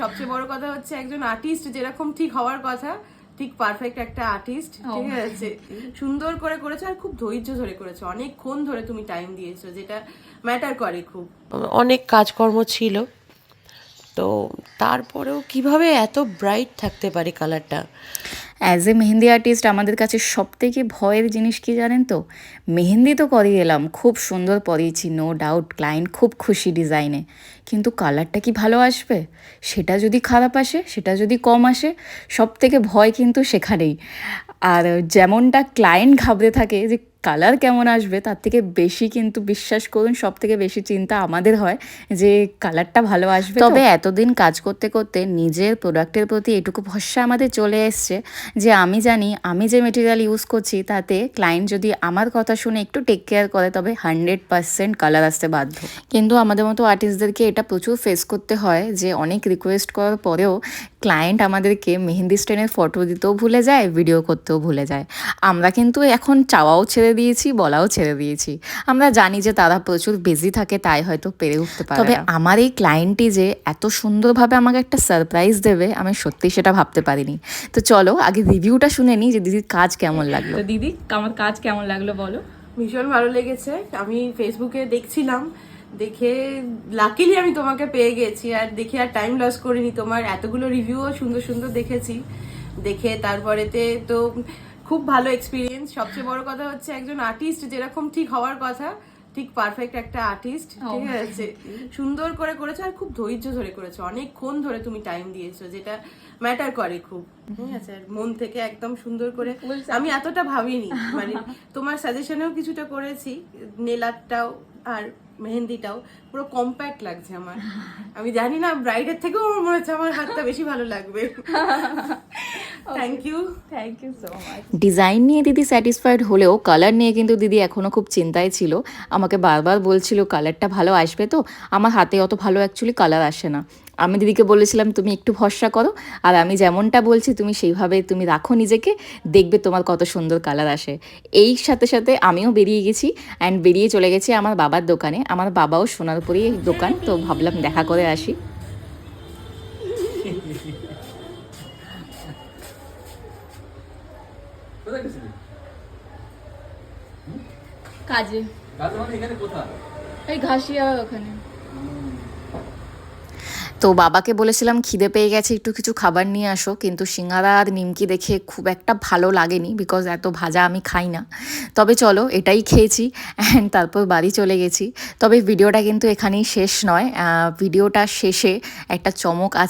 সবচেয়ে বড় কথা হচ্ছে একজন আর্টিস্ট যেরকম ঠিক হওয়ার কথা ঠিক পারফেক্ট একটা আর্টিস্ট, ঠিক আছে। সুন্দর করে করেছো আর খুব ধৈর্য ধরে করেছো, অনেকক্ষণ ধরে তুমি টাইম দিয়েছো, যেটা ম্যাটার করে খুব। অনেক কাজকর্ম ছিল, তো তারপরেও কিভাবে এত ব্রাইট থাকতে পারে কালারটা। অ্যাজ এ মেহেন্দি আর্টিস্ট আমাদের কাছে সবথেকে ভয়ের জিনিস কি জানেন তো, মেহেন্দি তো করিয়ে এলাম, খুব সুন্দর পরিয়েছি, নো ডাউট, ক্লায়েন্ট খুব খুশি ডিজাইনে, কিন্তু কালারটা কি ভালো আসবে, সেটা যদি খারাপ আসে, সেটা যদি কম আসে, সব থেকে ভয় কিন্তু সেখানেই। আর যেমনটা ক্লায়েন্ট ঘাবড়ে থাকে যে কালার কেমন আসবে, তার থেকে বেশি কিন্তু বিশ্বাস করুন সব থেকে বেশি চিন্তা আমাদের হয় যে কালারটা ভালো আসবে। তবে এতদিন কাজ করতে করতে নিজের প্রোডাক্টের প্রতি এটুকু ভরসা আমাদের চলে এসছে যে আমি জানি আমি যে মেটেরিয়াল ইউজ করছি তাতে ক্লায়েন্ট যদি আমার কথা শুনে একটু টেক কেয়ার করে তবে 100% কালার আসতে বাধ্য। কিন্তু আমাদের মতো আর্টিস্টদেরকে এটা প্রচুর ফেস করতে হয় যে অনেক রিকোয়েস্ট করার পরেও ক্লায়েন্ট আমাদেরকে মেহেন্দি স্টেনের ফটো দিতেও ভুলে যায়, ভিডিও করতেও ভুলে যায়। আমরা কিন্তু এখন চাওয়াও ছেড়ে দিয়েছি, বলাও ছেড়ে দিয়েছি। আমরা জানি যে তারা প্রচুর বিজি থাকে, তাই হয়তো পেরে উঠতে পারে। তবে আমার এই ক্লায়েন্টটি যে এত সুন্দরভাবে আমাকে একটা সারপ্রাইজ দেবে আমি সত্যি সেটা ভাবতে পারিনি। তো চলো আগে রিভিউটা শুনে নিই যে দিদির কাজ কেমন লাগলো। তো দিদি আমার কাজ কেমন লাগলো বলো। ভীষণ ভালো লেগেছে, আমি ফেসবুকে দেখছিলাম, দেখে লাকিলি আমি তোমাকে পেয়ে গেছি, আর দেখে আর টাইম লস করিনি, তোমার এতগুলো রিভিউও সুন্দর সুন্দর দেখেছি, দেখে তারপরেতে তো খুব ভালো এক্সপিরিয়েন্স। সবচেয়ে বড় কথা হচ্ছে একজন আর্টিস্ট যেরকম ঠিক হওয়ার কথা ঠিক পারফেক্ট একটা আর্টিস্ট, ঠিক আছে। সুন্দর করে করেছো আর খুব ধৈর্য ধরে করেছো, অনেকক্ষণ ধরে তুমি টাইম দিয়েছো, যেটা ম্যাটার করে খুব, ঠিক আছে। আর মন থেকে একদম সুন্দর করে, আমি এতটা ভাবিনি, মানে তোমার সাজেশনেও কিছুটা করেছি, নেল আর্টটাও আর মেহেন্দিটাও পুরো কম্প্যাক্ট লাগছে আমার। আমি জানি না ব্রাইডের থেকেও আমার মনে হচ্ছে আমার হাতটা বেশি ভালো লাগবে। Thank you so much. Design নিয়ে দিদি স্যাটিসফাইড হলেও কালার নিয়ে কিন্তু দিদি এখনও খুব চিন্তায় ছিল। আমাকে বারবার বলছিল কালারটা ভালো আসবে তো, আমার হাতে অত ভালো অ্যাকচুয়ালি কালার আসে না। আমি দিদিকে বলেছিলাম তুমি একটু ভরসা করো, আর আমি যেমনটা বলছি তুমি সেইভাবে তুমি রাখো নিজেকে, দেখবে তোমার কত সুন্দর কালার আসে। এই সাথে সাথে আমিও বেরিয়ে গেছি, অ্যান্ড বেরিয়ে চলে গেছি আমার বাবার দোকানে। আমার বাবাও সোনারপুরেই দোকান, তো ভাবলাম দেখা করে আসি। কাজে এই ঘাসিয়া ওখানে। তো বাবাকে বলেছিলাম খিদে পেয়ে গেছে, একটু কিছু খাবার নিয়ে আসো, কিন্তু সিঙ্গারা আর নিমকি দেখে খুব একটা ভালো লাগেনি, বিকজ এত ভাজা আমি খাই না। তবে চলো এটাই খেয়েছি, অ্যান্ড তারপর বাড়ি চলে গেছি। তবে ভিডিওটা কিন্তু এখানেই শেষ নয়, ভিডিওটা শেষে একটা চমক আছে।